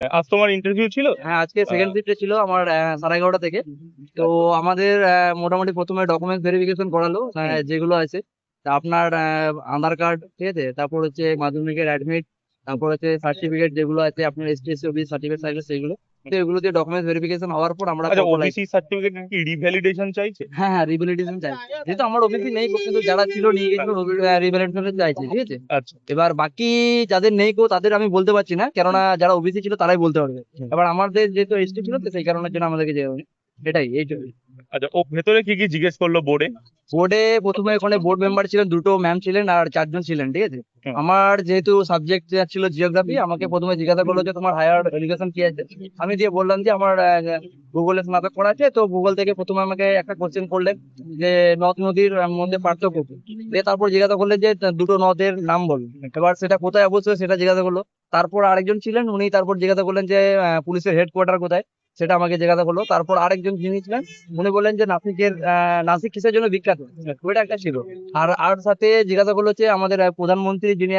আজ তোমার ইন্টারভিউ ছিল? হ্যাঁ, আজকে সেকেন্ড শিফটে ছিল আমার 11:30 থেকে। তো আমাদের মোটামুটি প্রথমে ডকুমেন্টস ভেরিফিকেশন করালো, যেগুলো আছে তা আপনার আধার কার্ড, ঠিক আছে, তারপর হচ্ছে মাধ্যমিকের অ্যাডমিট, তারপর হচ্ছে সার্টিফিকেট যেগুলো আছে আপনার এসটি এসসি ওবিসি সার্টিফিকেট থাকলে সেগুলো। তো এগুলো দিয়ে ডকুমেন্টস ভেরিফিকেশন হওয়ার পর আমরা আচ্ছা, করবো ওবিসি সার্টিফিকেট কি রিভ্যালিডেশন চাইছে? হ্যাঁ হ্যাঁ, রিভ্যালিডেশন চাইছে। যেহেতু আমার ওবিসি নেই, কিন্তু যারা ছিল নিয়ে গেছিল রিভ্যালিডেশন চাইছে, ঠিক আছে। আচ্ছা এবার বাকি যাদের নেই কো তাদের আমি বলতে পারছি না, কেননা যারা ওবিসি ছিল তারাই বলতে পারবে। এবার আমাদের যেহেতু এসটি ছিল, তো সেই কারণের জন্য আমাদেরকে যেতে হবে। এটাই এইটুকুই। আচ্ছা, ও ভেতরে কি কি জিজ্ঞেস করলো বোর্ডে? বোর্ডে প্রথমে ওখানে বোর্ড মেম্বার ছিলেন, দুটো ম্যাম ছিলেন আর 4 জন ছিলেন, ঠিক আছে। আমার যেহেতু সাবজেক্ট ছিল জিওগ্রাফি, আমাকে প্রথমে জিজ্ঞাসা করলো যে তোমার হায়ার এডুকেশন কি আছে। আমি দিয়ে বললাম যে আমার গুগলে স্নাতক করা আছে। তো গুগল থেকে প্রথমে আমাকে একটা কোশ্চেন করলেন যে নদ নদীর মধ্যে পার্থক্য কি। দিয়ে তারপর জিজ্ঞাসা করলেন যে দুটো নদের নাম বল। এবার সেটা কোথায় অবশ্যই সেটা জিজ্ঞাসা করলো। তারপর আরেকজন ছিলেন, উনি তারপর জিজ্ঞাসা করলেন যে পুলিশের হেডকোয়ার্টার কোথায়, সেটা আমাকে জিজ্ঞাসা করলো। তারপর আরেকজন যিনি ছিলেন উনি বললেন যে নাসিক কিসের জন্য বিখ্যাত, ওইটা একটা ছিল। আর সাথে জিজ্ঞাসা করলো যে আমাদের প্রধানমন্ত্রী যিনি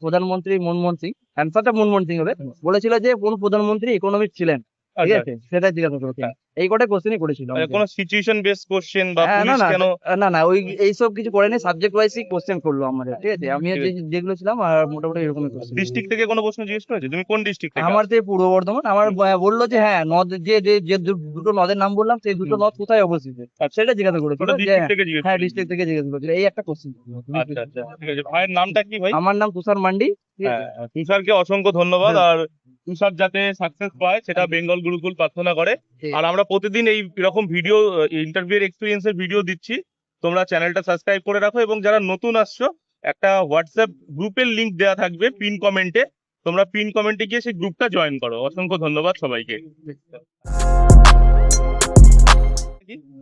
প্রধানমন্ত্রী মনমোহন সিং, অ্যান্সারটা মনমোহন সিং হবে, বলেছিল যে কোন প্রধানমন্ত্রী ইকোনমিক্স ছিলেন, ঠিক আচ্ছা আছে, সেটা জিজ্ঞাসা করেছিল। হ্যাঁ। এই কটা কোশ্চেনই করেছিল আচ্ছা, আমাকে। কোনো সিচুয়েশন বেস কোশ্চেন বা হ্যাঁ, না পুলিশ না কেন? না না, ওই এইসব কিছু করেনি, সাবজেক্ট ওয়াইজই কোশ্চেন করলো আমাদের, ঠিক আছে। আমি ঠিক আছে। যেগুলো ছিলাম আর মোটামুটি এরকমই কোশ্চেন। ডিস্ট্রিক্ট থেকে কোনো প্রশ্ন জিজ্ঞেস করেছে? তুমি কোন ডিস্ট্রিক্ট থেকে আমার আসছো? যে পূর্ব বর্ধমান, আমার বললো যে হ্যাঁ নদ যে যে যে দুটো নদের নাম বললাম, সেই দুটো নদ কোথায় অবস্থিত, আচ্ছা, সেটা জিজ্ঞাসা করেছিল। ওটা যে ডিস্ট্রিক্ট থেকে জিজ্ঞেস হ্যাঁ, করেছে। ডিস্ট্রিক্ট থেকে জিজ্ঞাসা করেছিল, এই একটা কোশ্চেন। আচ্ছা আচ্ছা, ঠিক আছে। ভাইয়ের নামটা কি ভাই? আমার নাম তুষার মান্ডি, ঠিক আছে। হ্যাঁ, তুষারকে অসংখ্য ধন্যবাদ। হ্যাঁ, আর তুষার যাতে সাকসেস পায় সেটা বেঙ্গল গুরুকুল প্রার্থনা করে। ঠিক আর আছে। আমরা প্রতিদিন এই রকম ভিডিও, ইন্টারভিউ এক্সপিরিয়েন্সের ভিডিও দিচ্ছি। তোমরা চ্যানেলটা সাবস্ক্রাইব করে রাখো, এবং যারা নতুন আসছো, একটা হোয়াটসঅ্যাপ গ্রুপের লিংক দেওয়া থাকবে পিন কমেন্টে। তোমরা পিন কমেন্টে গিয়ে সেই গ্রুপটা জয়েন করো। অসংখ্য ধন্যবাদ সবাইকে।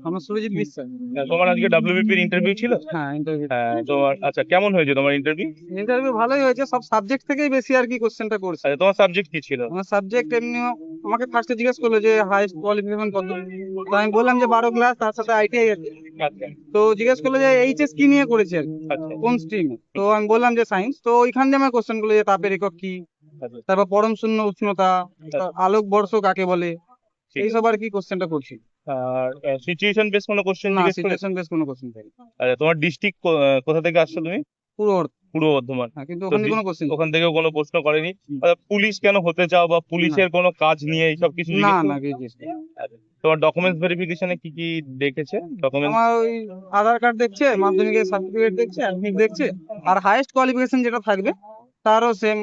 আমার সুরজিৎ বিশ্বাস। তোমার আজকে ডাব্লিউবিপির ইন্টারভিউ ছিল? হ্যাঁ, ইন্টারভিউ হ্যাঁ, তোমার আচ্ছা কেমন হয়েছে তোমার ইন্টারভিউ? ইন্টারভিউ ভালোই হয়েছে, সব সাবজেক্ট থেকেই বেশি আর কি কোশ্চেনটা করছে। আচ্ছা, তোমার সাবজেক্ট কি ছিল? আমার সাবজেক্ট এমনি আমাকে ফার্স্টে জিজ্ঞেস করলো যে হাইস্ট কোয়ালিফিকেশন কত। তো আমি বললাম যে 12 ক্লাস, তার সাথে আইটিআই আছে। আচ্ছা তো জিজ্ঞেস করলো যে এইচএস কি নিয়ে করেছে আর কি, আচ্ছা কোন স্ট্রিম। তো আমি বললাম যে সায়েন্স। তো ওইখান দিয়ে আমার কোশ্চেন গুলো যে তাপের একক কি, আচ্ছা, তারপর পরম শূন্য উষ্ণতা, আলোক বর্ষ কাকে বলে, ঠিক এইসব আর কি কোশ্চেনটা করছি। আর সিচুয়েশন বেস কোনো কোশ্চেন না, জিজ্ঞেস করে? সিচুয়েশন বেস কোনো কোশ্চেন পাইনি। আচ্ছা, তোমার ডিস্ট্রিক্ট কোথা থেকে আসছো তুমি? পুরো পূর্ব বর্ধমান। হ্যাঁ, কিন্তু তো ওখানে কোনো কোশ্চেন ওখান থেকেও কোনো প্রশ্ন করেনি? আচ্ছা, পুলিশ কেন হতে চাও বা পুলিশের কোনো কাজ নিয়ে এইসব কিছু না জিজ্ঞেস না করে? জিজ্ঞেস করিনি। আচ্ছা, তোমার ডকুমেন্টস ভেরিফিকেশনে কি কি দেখেছে ডকুমেন্ট? আমার ওই আধার কার্ড দেখছে, মাধ্যমিকের সার্টিফিকেট দেখছে, অ্যাডমিট দেখছে, আর হাইয়েস্ট কোয়ালিফিকেশন যেটা থাকবে তারও সেম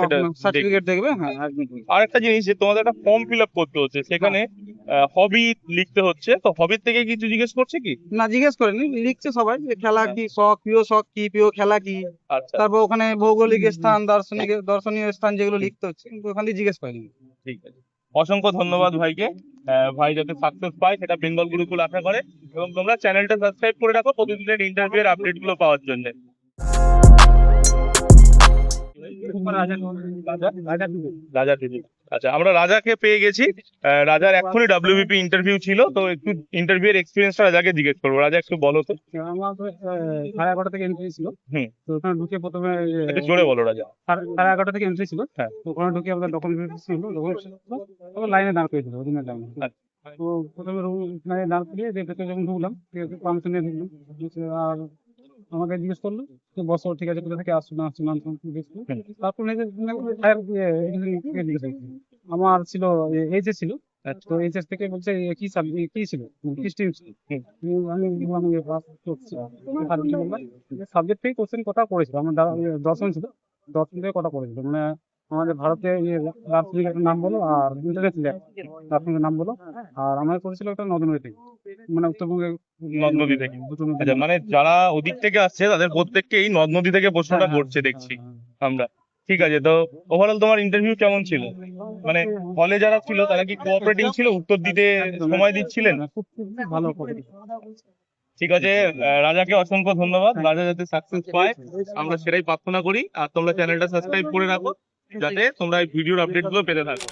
সেটা সার্টিফিকেট দেখবে। হ্যাঁ, অ্যাডমিট। আর একটা জিনিস, যে তোমাদের একটা ফর্ম ফিল আপ করতে হচ্ছে, সেখানে হবি লিখতে হচ্ছে, তো হবির থেকে কিছু জিজ্ঞেস করছে কি? না, জিজ্ঞেস করেনি, লিখছে সবাই যে খেলা কি, শখ, প্রিয় শখ কি, প্রিয় খেলা কি। আচ্ছা তারপর ওখানে ভৌগোলিক স্থান, দর্শনীয় স্থান যেগুলো লিখতে হচ্ছে, কিন্তু ওখান দিয়ে জিজ্ঞেস করেনি। ঠিক আছে, অসংখ্য ধন্যবাদ ভাইকে। ভাই যাতে সাকসেস পায় সেটা বেঙ্গল গুরুকুল আশা করে। এবং তোমরা চ্যানেলটা সাবস্ক্রাইব করে রাখো প্রতিদিনের ইন্টারভিউ এর আপডেট গুলো পাওয়ার জন্য। রাজা টিভি। আচ্ছা, আমরা রাজাকে পেয়ে গেছি। রাজার এক্ষুনি ডাব্লিউবিপি ইন্টারভিউ ছিল, তো একটু ইন্টারভিউ এর এক্সপিরিয়েন্সটা রাজাকে জিজ্ঞেস করবো। রাজা একটু বলো তো। আমার তো 11:30 থেকে এন্ট্রি ছিল। হুম। তো ওখানে ঢুকে প্রথমে একটু জোরে বলো রাজা। 11:30 থেকে এন্ট্রি ছিল। হ্যাঁ। তো ওখানে ঢুকে আমাদের ডকুমেন্ট লাইনে দাঁড় করেছিল, ওদিনের লাইনে। আচ্ছা। তো প্রথমে লাইনে দাঁড় করিয়ে দিয়ে ভেতরে যখন ঢুকলাম, ঠিক আছে, পারমিশন নিয়ে ঢুকলাম। আর আমাকে জিজ্ঞেস করলো যে বসো, ঠিক আছে, কোথা থেকে আসছো না আসছো না জিজ্ঞেস করলো। তারপর জিজ্ঞেস করলো। আমার ছিল এইচএস ছিল। আচ্ছা। তো এইচএস থেকে বলছে কি সাবজেক্ট কি ছিল, কি স্ট্রিম ছিল। আমি বললাম সাবজেক্ট থেকে কোশ্চেন কটা করেছিল, আমার দর্শন ছিল, দর্শন থেকে কটা করেছিল, মানে আমাদের ভারতে দার্শনিকের নাম বলো আর ইন্টারন্যাশনাল দার্শনিকের নাম বলো। আর আমার করেছিল একটা নদ নদী থেকে, মানে উত্তরবঙ্গে নদ নদী থেকে। দুটো নদী। আচ্ছা, মানে যারা ওদিক থেকে আসছে তাদের প্রত্যেককে এই নদ নদী থেকে প্রশ্নটা হ্যাঁ, করছে দেখছি আমরা। ঠিক আছে, তো ওভারঅল তোমার ইন্টারভিউ কেমন ছিল? মানে হলে যারা ছিল তারা কি কোঅপারেটিং ছিল, উত্তর দিতে সময় দিচ্ছিলেন? খুব খুব ভালো করে। ঠিক আছে, রাজাকে অসংখ্য ধন্যবাদ। রাজা যাতে সাকসেস পায় আমরা সেটাই প্রার্থনা করি। আর তোমরা চ্যানেলটা সাবস্ক্রাইব করে রাখো যাতে তোমরা এই ভিডিওর আপডেট গুলো পেতে থাকো।